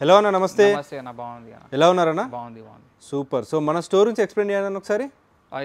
Hello అన్న, నమస్తే. నమస్తే అన్న, బాగుంది అన్న. ఎలా ఉన్నారన్న? బాగుంది. సూపర్. సో మన స్టోర్ నుంచి ఎక్స్ప్లెయిన్ చేయాలని ఒకసారి.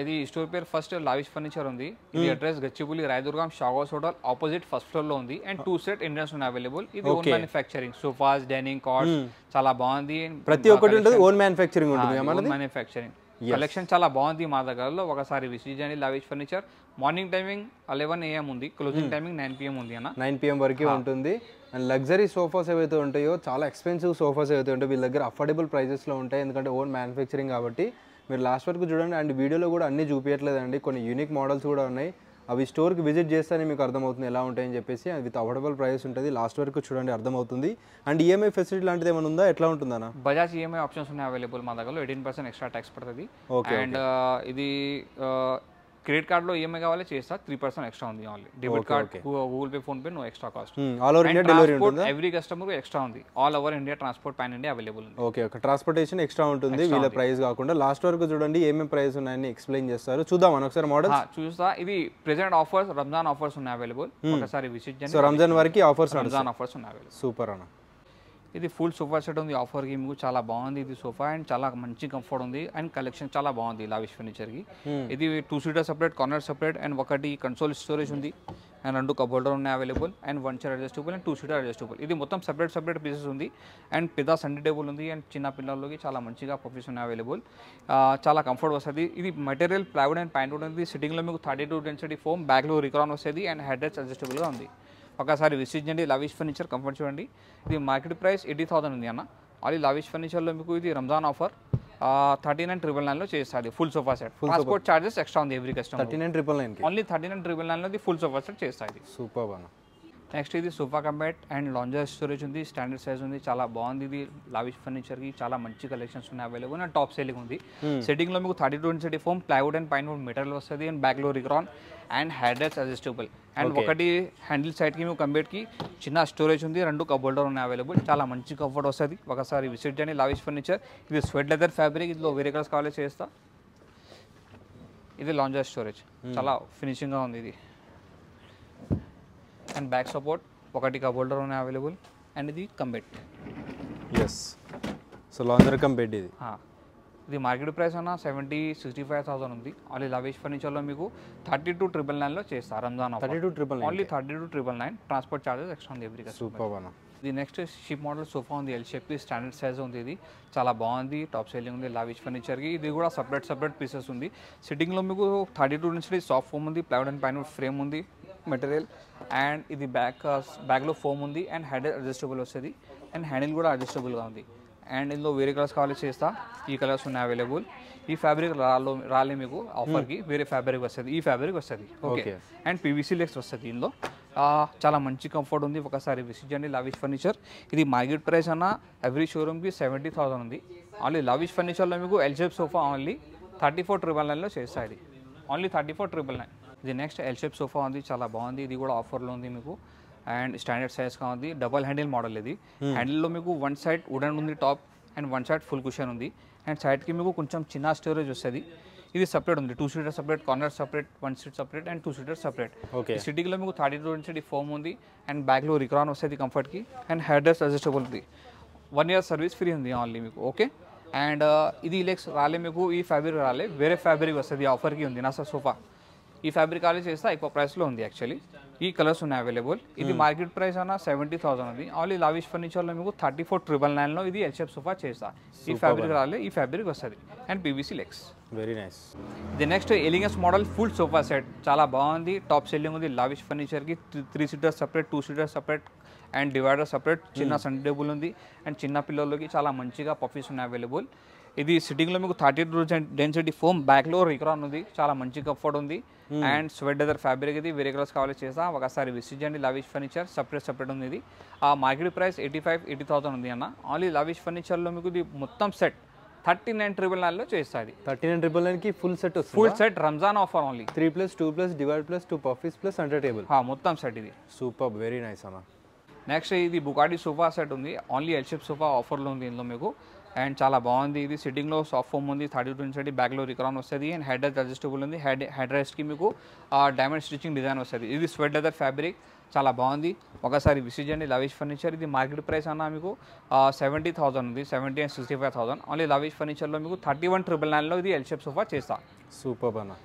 ఇది స్టోర్ పేరు ఫస్ట్ లావిష్ ఫర్నిచర్ ఉంది. ఇది అడ్రస్ గచ్చిబౌలి రాయదుర్గం షాగోస్ హోటల్ ఆపోజిట్ ఫస్ట్ ఫ్లోర్ లో ఉంది. అండ్ 2 సెట్ ఇండియన్స్ ఉన్నాయి అవైలబుల్. ఇది own manufacturing sofas, dining cards చాలా బాగుంది. ప్రతి ఒక్కటి ఉంటుంది, ఓన్ మ్యానుఫ్యాక్చరింగ్ ఉంటుంది. ఓన్ మ్యానుఫ్యాక్చరింగ్ కలెక్షన్ చాలా బాగుంది మా దగ్గరలో. ఒకసారి విజిట్ చేయండి. Lavish furniture morning timing 11 AM ఉంది, క్లోజింగ్ టైమింగ్ 9 PM ఉంది అన్న. 9 PM వరకు ఉంటుంది. అండ్ లగ్జరీ సోఫాస్ ఏవైతే ఉంటాయో, చాలా ఎక్స్పెన్సివ్ సోఫాస్ ఏవైతే ఉంటాయో వీళ్ళ దగ్గర అఫోర్డబుల్ ప్రైజెస్లో ఉంటాయి. ఎందుకంటే ఓన్ మ్యానుఫ్యాక్చరింగ్ కాబట్టి మీరు లాస్ట్ వరకు చూడండి. అండ్ వీడియోలో కూడా అన్ని చూపించట్లేదండి, కొన్ని యూనిక్ మోడల్స్ కూడా ఉన్నాయి. అవి స్టోర్కి విజిట్ చేస్తేనే మీకు అర్థమవుతుంది ఎలా ఉంటాయని చెప్పేసి. అది విత్ అఫోర్డబుల్ ప్రైస్ ఉంటుంది. లాస్ట్ వరకు చూడండి, అర్థమవుతుంది. అండ్ ఈఎంఐ ఫెసిలిటీ లాంటిది ఏమైనా ఉందా, ఎట్లా ఉంటుందన్న? బజాజ్ ఈఎంఐ ఆప్షన్స్ ఉన్నాయి అవైలబుల్ మా దగ్గరలో. 18% ఎక్స్ట్రా ట్యాక్స్ పడుతుంది. అండ్ ఇది క్రెడిట్ కార్డ్లో ఈఎంఐ కావాలి చేస్తా, 3% ఎక్స్ట్రా ఉంది. Only debit card, Google pay, phone pay no extra cost. All over India delivery ఉంటుంది. ఎవ్రీ కస్టమర్ ఎక్స్ట్రా ఉంది. All over India transport pan India available ఉంది. ఓకే, ఒక ట్రాన్స్పోర్టేషన్ ఎక్స్ట్రా ఉంటుంది వీళ్ళ ప్రైస్ కాకుండా. లాస్ట్ వరకు చూడండి ఏమేమి ప్రైస్ ఉన్నాయని ఎక్స్ప్లెయిన్ చేస్తారు. చూద్దాం ఒకసారి మోడల్ చూస్తా. ఇది ప్రెజెంట్ ఆఫర్స్, రంజాన్ ఆఫర్స్ ఉన్నాయి అవైలబుల్. ఒకసారి విజిట్ చేయండి. సో రంజాన్ వరకు ఆఫర్స్, రంజాన్ ఆఫర్స్ ఉన్నాయి అవైలబుల్. సూపర్ అన్న. ఇది ఫుల్ సోఫా సెట్ ఉంది ఆఫర్కి మీకు. చాలా బాగుంది ఇది సోఫా. అండ్ చాలా మంచి కంఫర్ట్ ఉంది. అండ్ కలెక్షన్ చాలా బాగుంది లావిష్ ఫర్నిచర్కి. ఇది 2 seater separate, corner separate. And ఒకటి కన్సోల్ స్టోరేజ్ ఉంది. అండ్ 2 కబోర్డర్ ఉన్నాయి available. And 1 chair adjustable and 2 seater adjustable. ఇది మొత్తం సపరేట్ పీసెస్ ఉంది. అండ్ పెద్ద సండే టేబుల్ ఉంది. అండ్ చిన్న పిల్లలకి చాలా మంచిగా పఫీస్ ఉన్నాయి అవైలబుల్. చాలా కంఫర్ట్ వస్తుంది. ఇది మెటీరియల్ ప్లైవుడ్ అండ్ ప్యాంట్వుడ్ ఉంది. సిట్టింగ్లో మీకు 32 డెన్సిటీ ఫోమ్, బ్యాక్లో రిక్రాన్ వస్తుంది. అండ్ హెడ్ రెస్ట్ అడ్జస్టబుల్గా ఉంది. ఒకసారి విజిట్ చేయండి. లావిష్ ఫర్నిచర్ కంఫర్ట్ చూడండి. ఇది మార్కెట్ ప్రైస్ 80,000 ఉంది అన్న. ఆల్రెడీ లావిష్ ఫర్నిచర్లో మీకు ఇది రంజాన్ ఆఫర్ 39,999లో చేస్తుంది full sofa set. Transport charges extra ఉంది every customer. 39,999 only 39,999 full sofa set చేస్తుంది. సూపర్ అన్న. నెక్స్ట్ ఇది sofa cum bed and lounger storage ఉంది. స్టాండర్డ్ సైజ్ ఉంది. చాలా బాగుంది. ఇది లావిష్ ఫర్నిచర్కి చాలా మంచి కలెక్షన్స్ ఉన్నాయి అవైలబుల్. అండ్ టాప్ సేలింగ్ ఉంది. సెట్టింగ్లో మీకు 32 density foam, plywood and pinewood material వస్తుంది. అండ్ బ్యాక్లో recron and head rest adjustable. And ఒకటి హ్యాండిల్ సైడ్కి మీకు కంబెట్కి చిన్న స్టోరేజ్ ఉంది. 2 కబోర్డర్ ఉన్నాయి అవైలబుల్. చాలా మంచి కంఫర్ట్ వస్తుంది. ఒకసారి విజిట్ చేయండి లావిష్ ఫర్నిచర్. ఇది స్వెట్ లెదర్ ఫ్యాబ్రిక్. ఇందులో వేరే కలర్స్ కావాలి చేస్తా. ఇది లాంజర్ స్టోరేజ్ చాలా ఫినిషింగ్గా ఉంది ఇది. అండ్ బ్యాక్ సపోర్ట్, ఒకటి కబోర్డర్ ఉన్నాయి అవైలబుల్. అండ్ ఇది కంబెట్. ఎస్, సో లాంజర్ కంబెట్. ఇది మార్కెట్ ప్రైస్ అన్న 65,000 ఉంది. ఆల్రెడీ లావిష్ ఫర్నిచర్లో మీకు 32,999లో చేస్తారు Ramzan offer. 32,999 only 32,999. Transport charges extra ఉంది ఎవ్రీ కస్టమర్. సూపర్ అన్న. ఇది నెక్స్ట్ షిప్ మోడల్ సోఫా ఉంది. ఎల్ షేప్, స్టాండర్డ్ సైజ్ ఉంది. ఇది చాలా బాగుంది. టాప్ సేలింగ్ ఉంది లావిష్ ఫర్నిచర్కి. ఇది కూడా సపరేట్ పీసెస్ ఉంది. సిట్టింగ్లో మీకు 32 నుంచి సాఫ్ట్ ఫోమ్ ఉంది. ప్లైవుడ్ అండ్ పైన్వుడ్ ఫ్రేమ్ ఉంది మెటీరియల్. అండ్ ఇది బ్యాక్లో ఫోమ్ ఉంది. అండ్ హెడ్ అడ్జస్టబుల్ వస్తుంది. అండ్ హ్యాండిల్ కూడా అడ్జస్టబుల్గా ఉంది. అండ్ ఇందులో వేరే కలర్స్ కావాలి చేస్తా. ఈ కలర్స్ ఉన్నాయి అవైలబుల్. ఈ ఫ్యాబ్రిక్ రాలే మీకు ఆఫర్కి, వేరే ఫ్యాబ్రిక్ వస్తుంది. ఈ ఫ్యాబ్రిక్ వస్తుంది. ఓకే. అండ్ పీవీసీ లెగ్స్ వస్తుంది ఇందులో. చాలా మంచి కంఫర్ట్ ఉంది. ఒకసారి విజిట్ చేయండి లావిష్ ఫర్నిచర్. ఇది మార్కెట్ ప్రైస్ అన్న ఎవ్రీ షోరూమ్కి 70,000 ఉంది. ఓన్లీ లావిష్ ఫర్నిచర్లో మీకు ఎల్ షేప్ సోఫా ఓన్లీ 34,999లో చేస్తాయి. ఓన్లీ 34,999. ఇది నెక్స్ట్ ఎల్ షేప్ సోఫా ఉంది. చాలా బాగుంది. ఇది కూడా ఆఫర్లో ఉంది మీకు. అండ్ స్టాండర్డ్ సైజ్గా ఉంది. డబల్ హ్యాండిల్ మోడల్ ఇది. హ్యాండిల్లో మీకు 1 సైడ్ వుడెన్ ఉంది top, and 1 side full cushion ఉంది. అండ్ సైడ్కి మీకు కొంచెం చిన్న స్టోరేజ్ వస్తుంది. ఇది సపరేట్ ఉంది. 2 seater separate, corner separate, 1 seat separate and 2 seater separate. సిట్టింగ్లో మీకు 32 డెన్సిటీ ఫోమ్ ఉంది. అండ్ బ్యాక్లో రిక్రాన్ వస్తుంది కంఫర్ట్కి. అండ్ హెడ్ రెస్ట్ అడ్జస్టబుల్ ఉంది. 1 ఇయర్ సర్వీస్ ఫ్రీ ఉంది ఓన్లీ మీకు. ఓకే. అండ్ ఇది లెగ్స్ రాలే మీకు, ఈ ఫ్యాబ్రిక్ రాలే, వేరే ఫ్యాబ్రిక్ వస్తుంది ఆఫర్కి ఉంది నా సోఫా. ఈ ఫ్యాబ్రిక్ కాలేజ్ చేస్తే ఎక్కువ ప్రైస్లో ఉంది యాక్చువల్లీ. ఈ కలర్స్ ఉన్నాయి అవైలబుల్. ఇది మార్కెట్ ప్రైస్ అన్న 70,000 ఉంది. ఆన్లీ లావిష్ ఫర్నిచర్లో మీకు 34,999లో ఇది ఎల్ షేప్ సోఫా చేస్తా. ఈ ఫ్యాబ్రిక్ రాలే, ఈ ఫ్యాబ్రిక్ వస్తుంది. And PVC legs. Very nice. ఇది next elegance model full sofa set. చాలా బాగుంది. టాప్ సెల్లింగ్ ఉంది లావిష్ ఫర్నిచర్కి. 3 seater separate, 2 seater separate and divider separate. చిన్న సండే టేబుల్ ఉంది. అండ్ చిన్న పిల్లలకి చాలా మంచిగా పఫీస్ ఉన్నాయి అవైలబుల్. ఇది సిట్టింగ్లో మీకు 32 డెన్సిటీ ఫోమ్, బ్యాక్లో రిక్రాన్ ఉంది. చాలా మంచి కంఫర్ట్ ఉంది. And sweat leather fabric. ఇది వేరే కలర్స్ కావాలి చేస్తా. ఒకసారి విజిట్ చేయండి లావిష్ ఫర్నిచర్. సపరేట్ ఉంది ఇది. ఆ మార్కెట్ ప్రైస్ 80,000 ఉంది అన్న. ఓన్లీ లావిష్ ఫర్నిచర్లో మీకు ఇది మొత్తం సెట్ 39,999లో చేస్తుంది. 39,999కి ఫుల్ సెట్ వస్తుంది. Full set Ramzan offer only. 3+2+, divide +2 puffies plus centre table. మొత్తం సెట్ ఇది. సూపర్, వెరీ నైస్ అన్న. నెక్స్ట్ ఇది బుగాటి సోఫా సెట్ ఉంది. ఓన్లీ ఎల్ షేప్ సోఫా ఆఫర్లో ఉంది ఇందులో మీకు. అండ్ చాలా బాగుంది. ఇది సిట్టింగ్లో సాఫ్ట్ ఫోమ్ ఉంది. 32 ఇంచ్ బ్యాక్లో రిక్రాన్ వస్తుంది. అండ్ హెడ్ అడ్జస్టబుల్ ఉంది. హెడ్ రెస్ట్కి మీకు డైమండ్ స్టిచ్చింగ్ డిజైన్ వస్తుంది. ఇది స్వెట్ లెదర్ ఫ్యాబ్రిక్. చాలా బాగుంది. ఒకసారి విజిట్ చేయండి లవిష్ ఫర్నిచర్. ఇది మార్కెట్ ప్రైస్ అన్న మీకు 70,000 ఉంది, 70 and 65,000. ఓన్లీ లవిష్ ఫర్నిచర్లో మీకు 31,999లో ఇది ఎల్ షేప్ సోఫా చేస్తా. సూపర్ అన్న.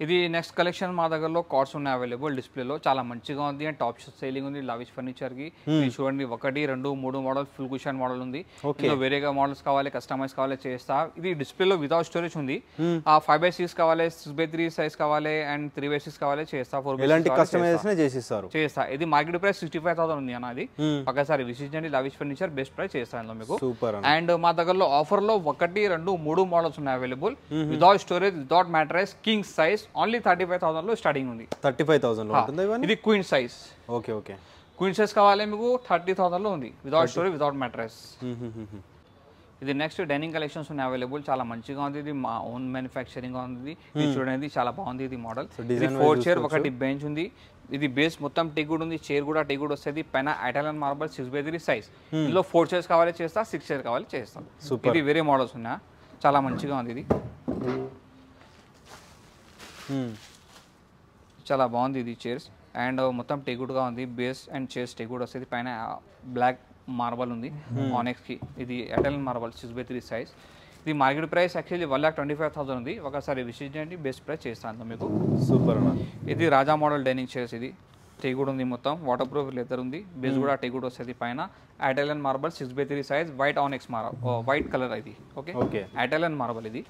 ఇది నెక్స్ట్ కలెక్షన్ మా దగ్గరలో కార్డ్స్ ఉన్నాయి అవైలబుల్ డిస్ప్లేలో, చాలా మంచిగా ఉంది అండ్ టాప్ సేలింగ్ ఉంది లవిష్ ఫర్నిచర్కి. చూడండి 1, 2, 3 మోడల్ ఫుల్ కుషన్ మోడల్ ఉంది. ఇందులో వేరేగా మోడల్స్ కావాలి, కస్టమైజ్ కావాలి చేస్తా. ఇది డిస్ప్లేలో వితౌట్ స్టోరేజ్ ఉంది. 5x6 కావాలి, 6x3 సైజ్ కావాలి అండ్ 3x6 కావాలి చేస్తా. 4x6 కస్టమైజేషన్ చేసిస్తారు చేస్తా. ఇది మార్కెట్ ప్రైస్ 65,000 ఉంది అన్న. అది ఒకసారి విజిట్ చేయండి లవిష్ ఫర్నిచర్, బెస్ట్ ప్రైస్ చేస్తాను మీకు. సూపర్. అండ్ మా దగ్గరలో ఆఫర్ లో 1, 2, 3 మోడల్స్ ఉన్నాయి available without storage, without mattress, king size. Only 35,000 లో స్టార్టింగ్ ఉంది. 35,000 లో ఉంటుంది ఇవన్నీ. ఇది queen size. Okay okay. Queen size కావాలి మీకు 30,000 లో ఉంది వితౌట్ స్టోరేజ్, వితౌట్ మ్యాట్రెస్. ఇది నెక్స్ట్ డైనింగ్ కలెక్షన్స్ ఉన్నాయి అవైలబుల్, చాలా మంచిగా ఉంది. ఇది మా ఓన్ మ్యానుఫ్యాక్చరింగ్ ఉంది. ఇది చూడండి చాలా బాగుంది ఇది మోడల్. ఇది 4 చైర్, 1 బెంచ్ ఉంది. ఇది బేస్ మొత్తం టేక్ వుడ్ ఉంది, చైర్ కూడా టేక్ వుడ్ వస్తుంది. పైన ఇటాలియన్ మార్బల్ 6x3 సైజ్. ఇందులో 4 చైర్స్ కావాలి చేస్తా, 6 చైర్ కావాలి చేస్తాం. ఇది వేరే మోడల్స్ ఉన్నాయి, చాలా మంచిగా ఉంది. ఇది చాలా బాగుంది ఇది చైర్స్. అండ్ మొత్తం టేకుడ్గా ఉంది, బేస్ అండ్ చైర్స్ టేకుడ్ వస్తుంది. పైన బ్లాక్ మార్బల్ ఉంది ఆనెక్స్కి. ఇది ఇటాలియన్ మార్బల్ 6x3 సైజ్. ఇది మార్కెట్ ప్రైస్ యాక్చువల్లీ 1,25,000 ఉంది. ఒకసారి విజిట్ చేయండి, బెస్ట్ ప్రైస్ చేస్తాను మీకు. సూపర్. ఇది రాజా మోడల్ డైనింగ్ చైర్స్. ఇది టేకుడ్ ఉంది, మొత్తం వాటర్ ప్రూఫ్ లెదర్ ఉంది. బేస్ కూడా టేకుడ్ వస్తుంది. పైన Italian marble 6x3 size, white onyx white colour. ఇది ఓకే ఇటాలియన్ మార్బల్. ఇది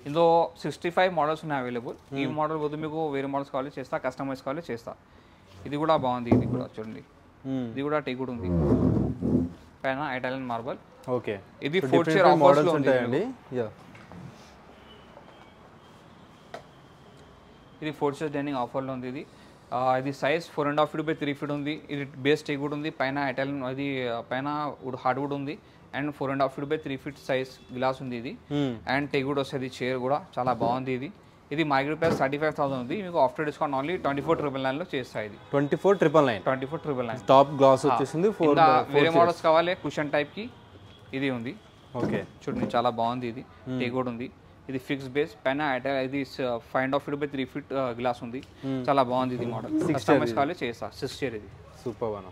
ఇందులో 65 మోడల్స్ ఉన్నాయి అవైలబుల్. ఈ మోడల్ వద్దు మీకు వేరే మోడల్స్ కావాలి చేస్తా, కస్టమైజ్ కావాలి చేస్తా. ఇది కూడా బాగుంది. ఇది కూడా చూడండి, ఇది కూడా టేకుడ్ ఉంది. పైన ఇటాలియన్ మార్బల్. ఓకే. ఇది 4 చైర్ ఆఫర్స్ లో ఉంటాయండి. ఇది 4 చైర్ డైనింగ్ ఆఫర్ లో ఉంది. ఇది సైజ్ 4.5 feet by 3 feet ఉంది. ఇది బేస్ టేకుడ్ ఉంది. పైన ఇటాలియన్ ఇది పైన హార్డ్వుడ్ ఉంది. And 4.5 feet by 3 feet size glass ఉంది. ఇది అండ్ టేకుడ్ వస్తుంది. చైర్ కూడా చాలా బాగుంది. ఇది మార్కెట్ ప్రైస్ 35,000 ఉంది. మీకు ఆఫ్టర్ డిస్కౌంట్ ఓన్లీ 24,999 లో చేస్తాయి. ఇది 24,999 టాప్ గ్లాస్ వచ్చేసింది. వేరే మోడల్స్ కావాలి కుషన్ టైప్ కి ఇది ఉంది. ఓకే చూడండి చాలా బాగుంది. ఇది టేకుడ్ ఉంది. ఇది ఫిక్స్ బేస్ పైన ఇది 5.5 feet by 3 feet గ్లాస్ ఉంది. చాలా బాగుంది ఇది మోడల్. కస్టమైజ్ కావాలి చేస్తా. 6 చైర్ ఇది. సూపర్.